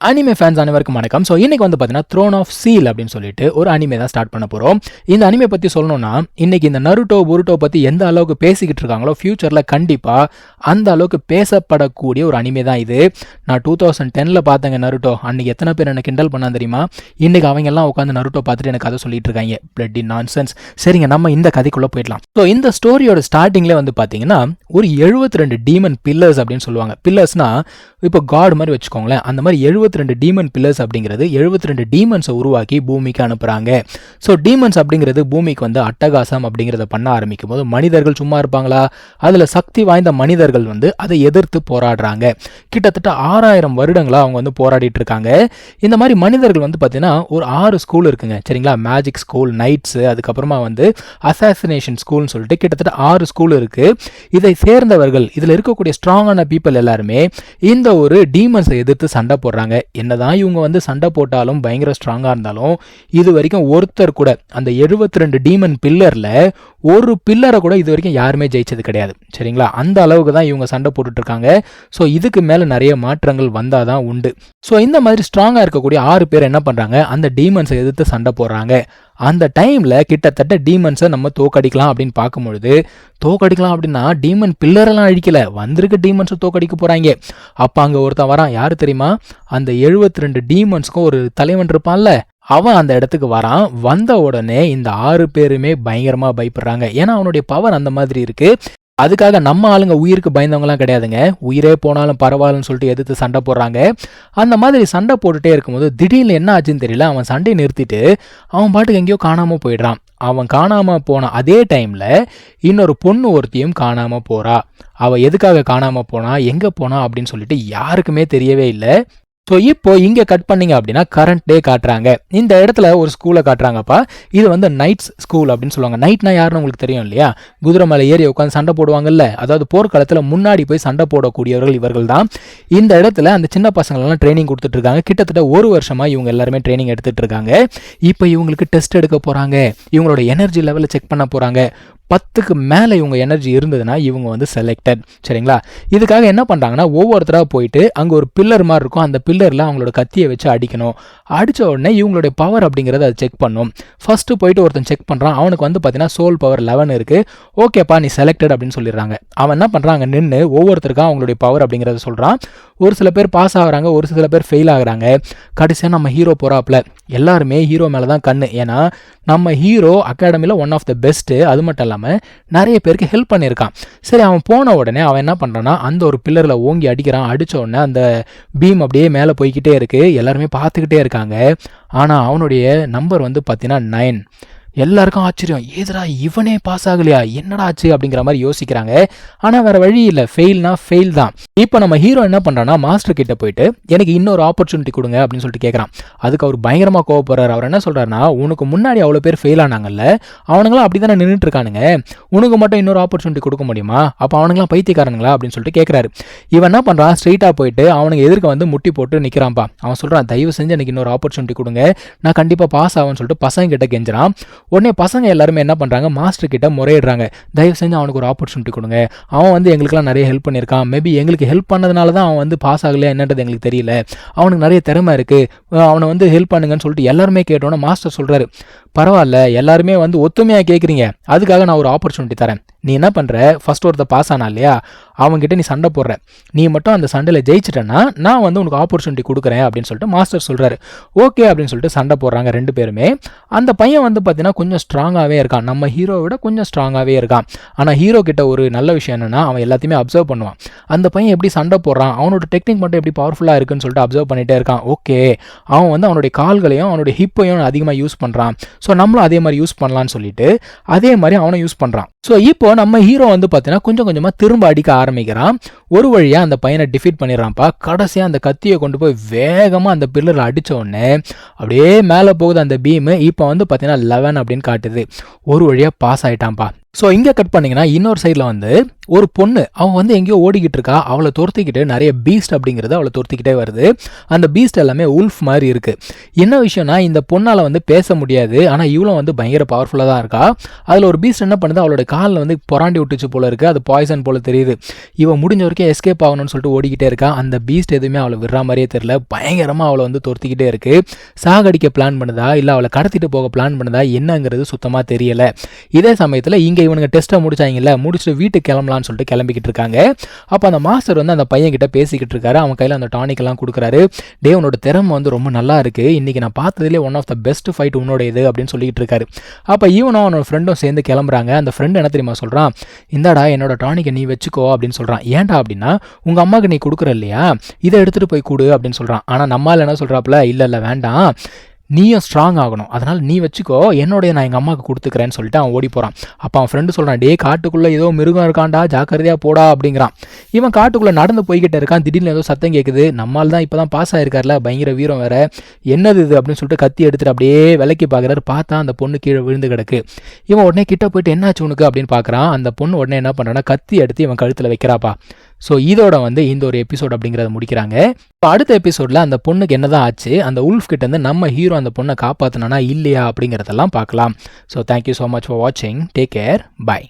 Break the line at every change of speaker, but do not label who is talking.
Anime fans அனைவருக்கும் வணக்கம். So இன்னைக்கு வந்து பார்த்தீங்கன்னா த்ரோன் ஆஃப் சீல் அப்படின்னு சொல்லிட்டு ஒரு அனிமே தான் ஸ்டார்ட் பண்ண போகிறோம். இந்த அனிமே பற்றி சொல்லணும்னா இன்னைக்கு இந்த நருட்டோ புருட்டோ பற்றி எந்த அளவுக்கு பேசிக்கிட்டு இருக்காங்களோ ஃபியூச்சரில் கண்டிப்பாக அந்த அளவுக்கு பேசப்படக்கூடிய ஒரு அனிமே தான் இது. நான் 2010 பார்த்தேங்க நருட்டோ. அன்றைக்கி எத்தனை பேர் எனக்கு கிண்டல் பண்ணா தெரியுமா? இன்றைக்கி அவங்க எல்லாம் உட்காந்து நருட்டோ பார்த்துட்டு எனக்கு கதை சொல்லிட்டு இருக்காங்க. Bloody nonsense. சரிங்க, நம்ம இந்த கதைக்குள்ளே போயிடலாம். ஸோ இந்த ஸ்டோரியோட ஸ்டார்டிங்லேயே வந்து பார்த்தீங்கன்னா ஒரு 72 டீமன் பில்லர்ஸ் அப்படின்னு சொல்லுவாங்க. பில்லர்ஸ்னா இப்போ காட் மாதிரி வச்சுக்கோங்களேன். அந்த மாதிரி 72 டீமன் பில்லர்ஸ் அப்படிங்கிறது 72 டீமன்ஸை உருவாக்கி பூமிக்கு அனுப்புகிறாங்க. ஸோ டீமன்ஸ் அப்படிங்கிறது பூமிக்கு வந்து அட்டகாசம் அப்படிங்கிறத பண்ண ஆரம்பிக்கும் போது மனிதர்கள் சும்மா இருப்பாங்களா? அதில் சக்தி வாய்ந்த மனிதர்கள் வந்து அதை எதிர்த்து போராடுறாங்க. கிட்டத்தட்ட 6000 வருடங்களாக அவங்க வந்து போராடிட்டு இருக்காங்க. இந்த மாதிரி மனிதர்கள் வந்து பார்த்தீங்கன்னா ஒரு 6 ஸ்கூல் இருக்குங்க. சரிங்களா? மேஜிக் ஸ்கூல், நைட்ஸு, அதுக்கப்புறமா வந்து அசாசினேஷன் ஸ்கூல்னு சொல்லிட்டு கிட்டத்தட்ட 6 ஸ்கூல் இருக்குது. இதை சேர்ந்தவர்கள், இதில் இருக்கக்கூடிய ஸ்ட்ராங்கான பீப்புள் எல்லாருமே இந்த ஒரு டீமன்ஸை எதிர்த்து சண்டை போடுறாங்க. என்னதான் இவங்க வந்து சண்டை போட்டாலும் பயங்கர ஸ்ட்ராங்காக இருந்தாலும் இது வரைக்கும் ஒருத்தர் கூட அந்த 72 டீமன் பில்லரில் ஒரு பில்லரை கூட இது வரைக்கும் யாருமே ஜெயிச்சது கிடையாது. சரிங்களா? அந்த அளவுக்கு தான் இவங்க சண்டை போட்டுட்டு இருக்காங்க. ஸோ இதுக்கு மேலே நிறைய மாற்றங்கள் வந்தால் தான் உண்டு. ஸோ இந்த மாதிரி ஸ்ட்ராங்காக இருக்கக்கூடிய 6 பேர் என்ன பண்ணுறாங்க? அந்த டீமன்ஸை எதிர்த்து சண்டை போடுறாங்க. அந்த டைமில் கிட்டத்தட்ட டீமன்ஸை நம்ம தோக்கடிக்கலாம் அப்படின்னு பார்க்கும்பொழுது, தோக்கடிக்கலாம் அப்படின்னா டீமன் பில்லரெல்லாம் அழிக்கல, வந்திருக்க டீமன்ஸை தோக்கடிக்க போகிறாங்க. அப்போ அங்கே ஒருத்தன் வரான். யார் தெரியுமா? அந்த 72 டீமன்ஸ்க்கும் ஒரு தலைவன் இருப்பான்ல, அவன் அந்த இடத்துக்கு வரான். வந்த உடனே இந்த 6 பேருமே பயங்கரமாக பயப்படுறாங்க. ஏன்னா அவனுடைய பவர் அந்த மாதிரி இருக்குது. அதுக்காக நம்ம ஆளுங்க உயிருக்கு பயந்தவங்களாம் கிடையாதுங்க. உயிரே போனாலும் பரவாயில்லன்னு சொல்லிட்டு எதிர்த்து சண்டை போடுறாங்க. அந்த மாதிரி சண்டை போட்டுகிட்டே இருக்கும்போது திடீர்னு என்ன ஆச்சுன்னு தெரியல, அவன் சண்டையை நிறுத்திட்டு அவன் பாட்டுக்கு எங்கேயோ காணாமல் போயிடுறான். அவன் காணாமல் போன அதே டைமில் இன்னொரு பொண்ணு ஒருத்தியும் காணாமல் போகிறா. அவள் எதுக்காக காணாமல் போனா, எங்கே போனா அப்படின்னு சொல்லிட்டு யாருக்குமே தெரியவே இல்லை. ஸோ இப்போ இங்கே கட் பண்ணிங்க அப்படின்னா கரண்ட் டே காட்டுறாங்க. இந்த இடத்துல ஒரு ஸ்கூலை காட்டுறாங்கப்பா. இது வந்து நைட்ஸ் ஸ்கூல் அப்படின்னு சொல்லுவாங்க. நைட்னா யாருன்னு உங்களுக்கு தெரியும் இல்லையா? குதிரை மேலே ஏறி உட்காந்து சண்டை போடுவாங்கல்ல, அதாவது போர்க்காலத்தில் முன்னாடி போய் சண்டை போடக்கூடியவர்கள் இவர்கள் தான். இந்த இடத்துல அந்த சின்ன பசங்களெல்லாம் ட்ரைனிங் கொடுத்துட்டு இருக்காங்க. கிட்டத்தட்ட 1 வருஷமாக இவங்க எல்லாருமே ட்ரைனிங் எடுத்துகிட்டு இருக்காங்க. இப்போ இவங்களுக்கு டெஸ்ட் எடுக்க போகிறாங்க. இவங்களோட எனர்ஜி லெவலை செக் பண்ண போகிறாங்க. 10க்கு மேலே இவங்க எனர்ஜி இருந்ததுன்னா இவங்க வந்து செலக்டட். சரிங்களா? இதுக்காக என்ன பண்ணுறாங்கன்னா ஒவ்வொருத்தராக போயிட்டு அங்கே ஒரு பில்லர் மாதிரி இருக்கும். அந்த பில்லரில் அவங்களோட கத்தியை வச்சு அடிக்கணும். அடித்த உடனே இவங்களுடைய பவர் அப்படிங்கிறத அதை செக் பண்ணும். ஃபஸ்ட்டு போயிட்டு ஒருத்தன் செக் பண்ணுறான். அவனுக்கு வந்து பார்த்தீங்கன்னா சோல் பவர் 11 இருக்குது. ஓகேப்பா, நீ செலக்டட் அப்படின்னு சொல்லிடுறாங்க. அவன் என்ன பண்ணுறாங்க? நின்று ஒவ்வொருத்தருக்கும் அவங்களுடைய பவர் அப்படிங்கிறத சொல்கிறான். ஒரு சில பேர் பாஸ் ஆகுறாங்க, ஒரு சில பேர் ஃபெயில் ஆகுறாங்க. கடைசியாக நம்ம ஹீரோ போகிறாப்புல. எல்லாருமே ஹீரோ மேலே தான் கண்ணு. ஏன்னா நம்ம ஹீரோ அகாடமியில் ஒன் ஆஃப் த பெஸ்ட்டு. அது மட்டும் இல்லாமல் நிறைய பேருக்கு ஹெல்ப் பண்ணியிருக்கான். சரி, அவன் போன உடனே அவன் என்ன பண்ணுறான்னா அந்த ஒரு பில்லரில் ஓங்கி அடிக்கிறான். அடித்த உடனே அந்த பீம் அப்படியே மேலே போய்கிட்டே இருக்குது. எல்லாருமே பார்த்துக்கிட்டே இருக்காங்க. ஆனால் அவனுடைய நம்பர் வந்து பார்த்தீங்கன்னா 9. எல்லாருக்கும் ஆச்சரியம். ஏதா இவனே பாஸ் ஆகலையா, என்னடா ஆச்சு அப்படிங்கிற மாதிரி யோசிக்கிறாங்க. ஆனால் வேறு வழி இல்லை, ஃபெயில்னா ஃபெயில் தான். இப்போ நம்ம ஹீரோ என்ன பண்ணுறான்னா மாஸ்டர் கிட்ட போயிட்டு எனக்கு இன்னொரு ஆப்பர்ச்சுனிட்டி கொடுங்க அப்படின்னு சொல்லிட்டு கேட்குறான். அதுக்கு அவர் பயங்கரமாக கோவப்படுறாரு. அவர் என்ன சொல்கிறாருன்னா, உனக்கு முன்னாடி அவ்வளோ பேர் ஃபெயில் ஆனாங்கல்ல, அவனுங்களாம் அப்படி தானே நின்றுட்டு இருக்கானுங்க, உனக்கு மட்டும் இன்னொரு ஆப்பர்ச்சுனிட்டி கொடுக்க முடியுமா? அப்போ அவனுங்களாம் பைத்தியக்காரனுங்களா அப்படின்னு சொல்லிட்டு கேட்குறாரு. இவன் என்ன பண்ணுறான்? ஸ்ட்ரெயிட்டாக போயிட்டு அவனுக்கு எதிர்க்க வந்து முட்டி போட்டு நிற்கிறான்ப்பா. அவன் சொல்கிறான், தயவு செஞ்சு எனக்கு இன்னொரு ஆப்பர்ச்சுனிட்டி கொடுங்க, நான் கண்டிப்பாக பாஸ் ஆகும்னு சொல்லிட்டு பசங்க கிட்ட கெஞ்சுறான். உடனே பசங்க எல்லாருமே என்ன பண்ணுறாங்க? மாஸ்டர் கிட்ட முறையிடுறாங்க. தயவு செஞ்சு அவனுக்கு ஒரு ஆப்பர்ச்சுனிட்டி கொடுங்க, அவன் வந்து எங்களுக்குலாம் நிறைய ஹெல்ப் பண்ணியிருக்கான், மேபி எங்களுக்கு ஹெல்ப் பண்ணதுனால தான் அவன் வந்து பாஸ் ஆகலையா என்னன்றது எங்களுக்கு தெரியல, அவனுக்கு நிறைய திறமை இருக்குது, அவனை வந்து ஹெல்ப் பண்ணுங்கன்னு சொல்லிட்டு எல்லாருமே கேட்டோன்னே மாஸ்டர் சொல்கிறாரு, பரவாயில்ல, எல்லாருமே வந்து ஒத்துமையாக கேட்குறீங்க, அதுக்காக நான் ஒரு ஆப்பர்ச்சுனிட்டி தரேன். நீ என்ன பண்ணுற? ஃபர்ஸ்ட் ஒருத்தர் பாஸ் ஆனா இல்லையா, அவங்ககிட்ட நீ சண்டை போடுற, நீ மட்டும் அந்த சண்டையில் ஜெயிச்சிட்டேன்னா நான் வந்து உனக்கு ஆப்பர்ச்சுனிட்டி கொடுக்குறேன் அப்படின்னு சொல்லிட்டு மாஸ்டர் சொல்கிறாரு. ஓகே அப்படின்னு சொல்லிட்டு சண்டை போடுறாங்க 2 பேருமே. அந்த பையன் வந்து பார்த்தீங்கன்னா கொஞ்சம் ஸ்ட்ராங்காகவே இருக்கான். நம்ம ஹீரோவை விட கொஞ்சம் ஸ்ட்ராங்காகவே இருக்கான். ஆனால் ஹீரோ கிட்ட ஒரு நல்ல விஷயம் என்னென்னா அவன் எல்லாத்தையுமே அப்சர்வ் பண்ணுவான். அந்த பையன் எப்படி சண்டை போடுறான், அவனோட டெக்னிக் மட்டும் எப்படி பவர்ஃபுல்லாக இருக்குன்னு சொல்லிட்டு அப்சர்வ் பண்ணிகிட்டே இருக்கான். ஓகே, அவன் வந்து அவனுடைய கால்களையும் அவனுடைய ஹிப்பையும் அதிகமாக யூஸ் பண்ணுறான். ஸோ நம்மளும் அதே மாதிரி யூஸ் பண்ணலான்னு சொல்லிட்டு அதே மாதிரி அவனை யூஸ் பண்ணுறான். ஸோ இப்போ நம்ம ஹீரோ வந்து பார்த்தீங்கன்னா கொஞ்சம் கொஞ்சமாக திரும்ப அடிக்க ஆரம்பிக்கிறான். ஒரு வழியாக அந்த பையனை டிஃபீட் பண்ணிடுறான்ப்பா. கடைசியாக அந்த கத்தியை கொண்டு போய் வேகமாக அந்த பில்லரில் அடித்த உடனே அப்படியே மேலே போகுது அந்த பீமு. இப்போ வந்து பார்த்தீங்கன்னா 11 அப்படின்னு காட்டுது. ஒரு வழியாக பாஸ் ஆகிட்டான்ப்பா. ஸோ இங்கே கட் பண்ணிங்கன்னா இன்னொரு சைடில் வந்து ஒரு பொண்ணு, அவன் வந்து எங்கேயோ ஓடிக்கிட்டு இருக்கா. அவளை துரத்திக்கிட்டு நிறைய பீஸ்ட் அப்படிங்கிறது அவளை துரத்திக்கிட்டே வருது. அந்த பீஸ்ட் எல்லாமே உல்ஃப் மாதிரி இருக்குது. என்ன விஷயம்னா இந்த பொண்ணால் வந்து பேச முடியாது, ஆனால் இவளும் வந்து பயங்கர பவர்ஃபுல்லாக தான் இருக்கா. அதில் ஒரு பீஸ்ட் என்ன பண்ணுது, அவளோட காலில் வந்து புறாண்டி விட்டுச்சு போல இருக்குது, அது பாய்சன் போல தெரியுது. இவன் முடிஞ்ச வரைக்கும் எஸ்கேப் ஆகணும்னு சொல்லிட்டு ஓடிக்கிட்டே இருக்கா. அந்த பீஸ்ட் எதுவுமே அவளை விடுற மாதிரியே தெரியல, பயங்கரமாக அவளை வந்து துரத்திக்கிட்டே இருக்கு. சாகடிக்க பிளான் பண்ணுதா இல்லை அவளை கடத்திட்டு போக பிளான் பண்ணுதா என்னங்கிறது சுத்தமாக தெரியல. இதே சமயத்தில் இங்கே இவனுங்க டெஸ்ட்டை முடிச்சாங்கல்ல, முடிச்சுட்டு வீட்டுக்கு கிளம்பலான்னு சொல்லிட்டு கிளம்பிக்கிட்டு இருக்காங்க. அப்போ அந்த மாஸ்டர் வந்து அந்த பையன் கிட்ட பேசிக்கிட்டு இருக்காரு. அவன் கையில் அந்த டானிக் எல்லாம் கொடுக்குறாரு. டே உன்னோட திறமை வந்து ரொம்ப நல்லா இருக்கு, இன்னைக்கு நான் பார்த்ததுலேயே one of the best fight உன்னோட இது அப்படின்னு சொல்லிட்டு இருக்காரு. அப்போ இவனும் அவனோட ஃப்ரெண்டும் சேர்ந்து கிளம்புறாங்க. அந்த ஃப்ரெண்ட் என்ன தெரியுமா சொல்கிறான், இந்தாடா என்னோட டானிக்கை நீ வச்சுக்கோ அப்படின்னு சொல்கிறான். ஏன்டா அப்படின்னா, உங்கள் அம்மாவுக்கு நீ கொடுக்குற இல்லையா, இதை எடுத்துகிட்டு போய் கொடு அப்படின்னு சொல்கிறான். ஆனால் நம்மால் என்ன சொல்கிறாப்புல, இல்லை வேண்டாம், நீயும் ஸ்ட்ராங் ஆகணும், அதனால் நீ வச்சுக்கோ, என்னோடைய நான் எங்கள் அம்மாவுக்கு கொடுத்துக்கிறேன்னு சொல்லிட்டு அவன் ஓடி போகிறான். அப்போ அவன் ஃப்ரெண்டு சொல்கிறான், டே காட்டுக்குள்ளே ஏதோ மிருகம் இருக்காண்டா, ஜாக்கிரதையாக போடா அப்படிங்கிறான். இவன் காட்டுக்குள்ளே நடந்து போய்கிட்டு இருக்கான். திடீர்னு ஏதோ சத்தம் கேட்குது. நம்மால் தான் இப்போ தான் பாஸ் ஆகிருக்கார்ல, பயங்கர வீரம் வேறு, என்னது இது அப்படின்னு சொல்லிட்டு கத்தி எடுத்துகிட்டு அப்படியே விலைக்கு பார்க்குறாரு. பார்த்தா அந்த பொண்ணு கீழே விழுந்து கிடக்கு. இவன் உடனே கிட்ட போயிட்டு என்னாச்சு உனக்கு அப்படின்னு பார்க்குறான். அந்த பொண்ணு உடனே என்ன பண்ணுறான்னா கத்தி எடுத்து இவன் கழுத்தில் வைக்கிறாப்பா. ஸோ இதோட வந்து இந்த ஒரு எபிசோட் அப்படிங்கிறத முடிக்கிறாங்க. இப்போ அடுத்த எபிசோடில் அந்த பொண்ணுக்கு என்னதான் ஆச்சு, அந்த உல்ஃப் கிட்ட இருந்து நம்ம ஹீரோ அந்த பொண்ணை காப்பாற்றினானா இல்லையா அப்படிங்கிறதெல்லாம் பார்க்கலாம். So thank you so much for வாட்சிங். Take care. பை.